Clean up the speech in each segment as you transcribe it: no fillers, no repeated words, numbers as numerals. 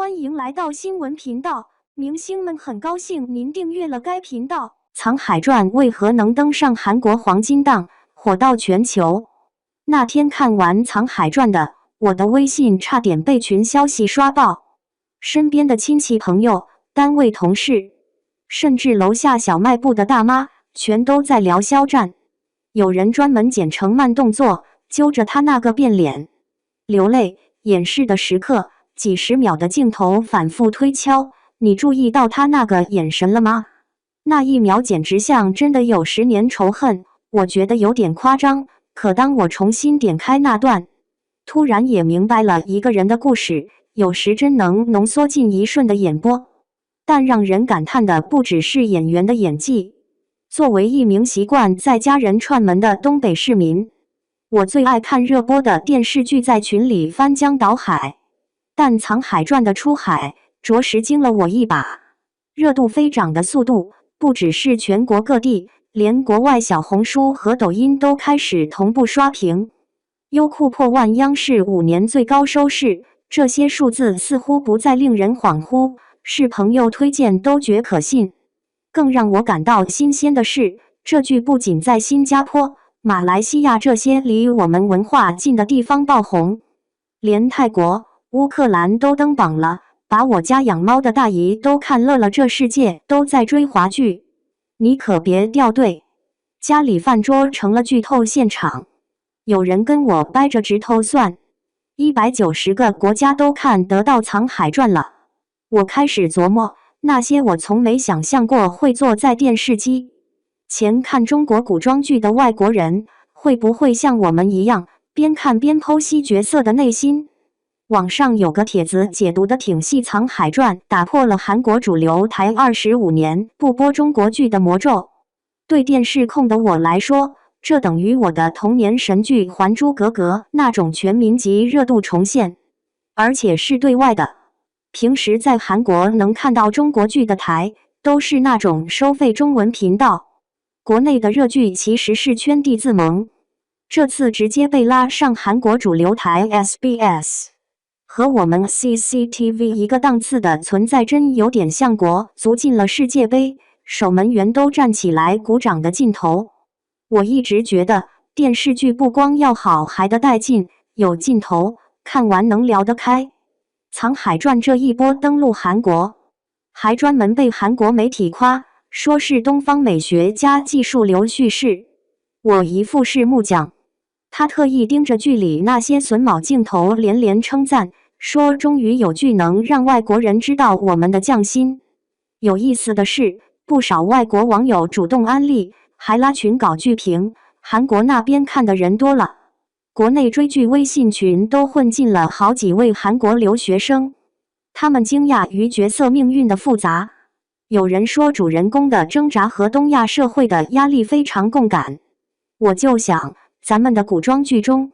欢迎来到新闻频道，明星们很高兴您订阅了该频道。《沧海传》为何能登上韩国黄金档，火到全球？那天看完《沧海传》的，我的微信差点被群消息刷爆，身边的亲戚朋友、单位同事，甚至楼下小卖部的大妈，全都在聊肖战。有人专门剪成慢动作，揪着他那个变脸、流泪、演示的时刻。几十秒的镜头反复推敲，你注意到他那个眼神了吗？那一秒简直像真的有10年仇恨，我觉得有点夸张。可当我重新点开那段，突然也明白了一个人的故事，有时真能浓缩进一瞬的演播。但让人感叹的不只是演员的演技。作为一名习惯在家人串门的东北市民，我最爱看热播的电视剧，在群里翻江倒海。但《沧海传》的出海着实惊了我一把，热度飞涨的速度不只是全国各地，连国外小红书和抖音都开始同步刷屏。优酷破万，央视5年最高收视，这些数字似乎不再令人恍惚，是朋友推荐都觉可信。更让我感到新鲜的是，这剧不仅在新加坡、马来西亚这些离我们文化近的地方爆红，连泰国、乌克兰都登榜了，把我家养猫的大姨都看乐了。这世界都在追华剧，你可别掉队。家里饭桌成了剧透现场，有人跟我掰着指头算，190个国家都看得到《沧海传》了。我开始琢磨，那些我从没想象过会坐在电视机前看中国古装剧的外国人，会不会像我们一样，边看边剖析角色的内心？网上有个帖子解读的挺细，《沧海传》打破了韩国主流台25年不播中国剧的魔咒。对电视控的我来说，这等于我的童年神剧《还珠格格》那种全民级热度重现，而且是对外的。平时在韩国能看到中国剧的台，都是那种收费中文频道。国内的热剧其实是圈地自萌，这次直接被拉上韩国主流台 SBS。和我们 CCTV 一个档次的存在，真有点像国足进了世界杯，守门员都站起来鼓掌的劲头。我一直觉得电视剧不光要好，还得带劲，有劲头，看完能聊得开。《沧海传》这一波登陆韩国，还专门被韩国媒体夸，说是东方美学加技术流叙事。我一副是木匠，他特意盯着剧里那些榫卯镜头连连称赞，说终于有剧能让外国人知道我们的匠心。有意思的是，不少外国网友主动安利，还拉群搞剧评。韩国那边看的人多了，国内追剧微信群都混进了好几位韩国留学生，他们惊讶于角色命运的复杂。有人说主人公的挣扎和东亚社会的压力非常共感。我就想，咱们的古装剧中，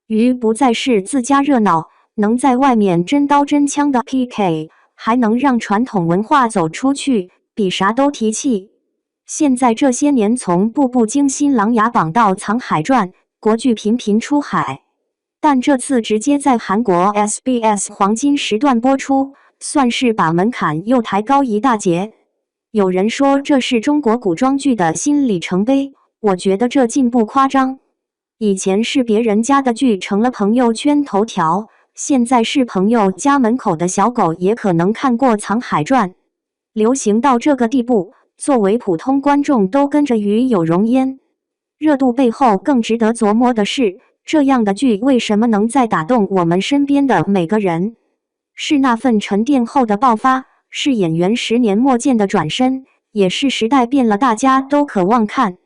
鱼不再是自家热闹，能在外面真刀真枪的 PK， 还能让传统文化走出去，比啥都提气。现在这些年从《步步惊心》《琅琊榜》到《沧海传》，国剧频频出海，但这次直接在韩国 SBS 黄金时段播出，算是把门槛又抬高一大截。有人说这是中国古装剧的新里程碑，我觉得这进步夸张。以前是别人家的剧成了朋友圈头条，现在是朋友家门口的小狗也可能看过《沧海传》。流行到这个地步，作为普通观众都跟着与有荣焉。热度背后更值得琢磨的是，这样的剧为什么能再打动我们身边的每个人？是那份沉淀后的爆发，是演员10年磨剑的转身，也是时代变了，大家都渴望看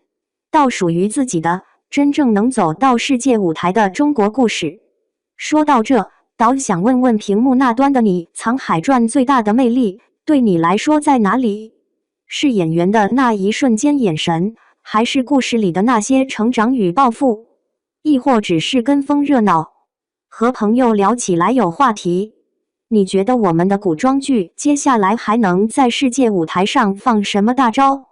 到属于自己的真正能走到世界舞台的中国故事。说到这，倒想问问屏幕那端的你，《沧海传》最大的魅力对你来说在哪里？是演员的那一瞬间眼神，还是故事里的那些成长与抱负，亦或只是跟风热闹，和朋友聊起来有话题？你觉得我们的古装剧接下来还能在世界舞台上放什么大招？